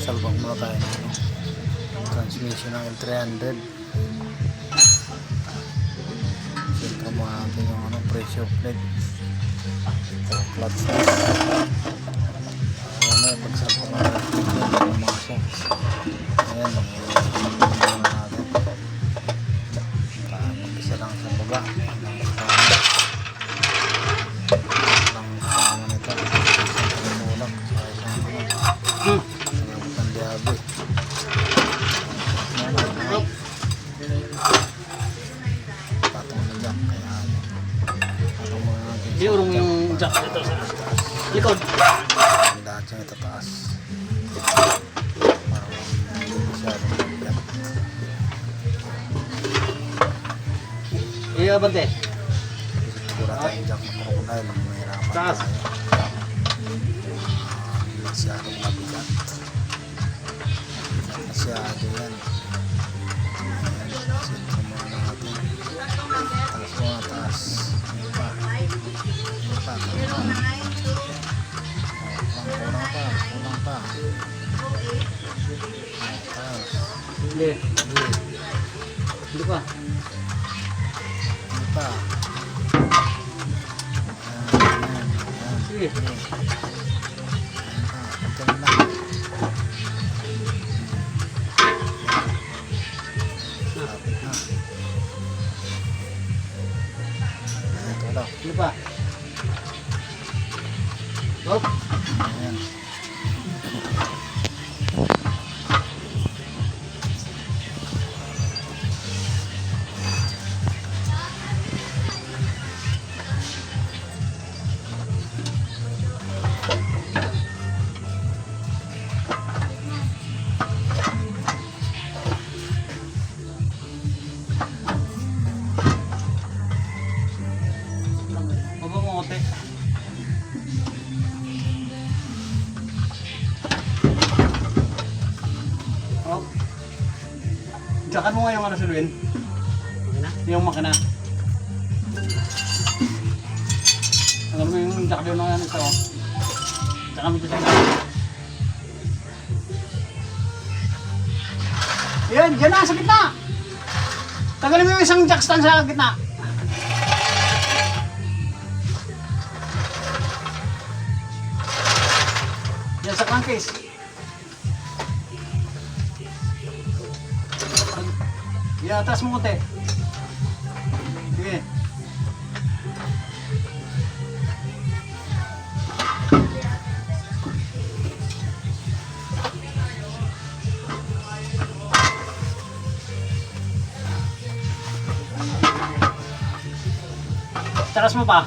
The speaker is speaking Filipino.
Salbak muna tayo ng transmission ng L300. Siyempre muna natin yung pressure plate. Clutch na. Ayan, pagsalpak ng plate yung mga shocks. Ayan, muna natin. Mag-isa lang sa baba. Kasama nito. Isang mulak. Isang diabe. Patong na dyan. Kaya patong muna natin. Iurong yung jack nito sa likod. Ang lahat siya itataas. Parang hindi masyadong mabigat. Iya, bante. Sigura tayong jack na crocodile. Mahirapan Taas. tayo. Masyadong mabigat. Masyado yan. Ayan. Sintro muna natin. Taas muna, taas. Pa. Pa. Kulang pa. Kulang pa. Taas. Hindi. Hindi. Hindi pa. Hindi pa. Ayan. Ayan. Sige. Ayan pa. Pagkain lang. Lapit na. Ito daw. Hindi pa. Hop. Ayan. Baba mo kote. Hop. Jackan mo nga yung si Luin. Yung makina. Alam mo yung jack doon na ito. Tsaka mo dito sa yan, dyan na, sa gitna. Tagalin mo yung isang jack stand sa gitna. Yan sa crankcase. Yan, taas mo konti. Sige. Taas mo pa.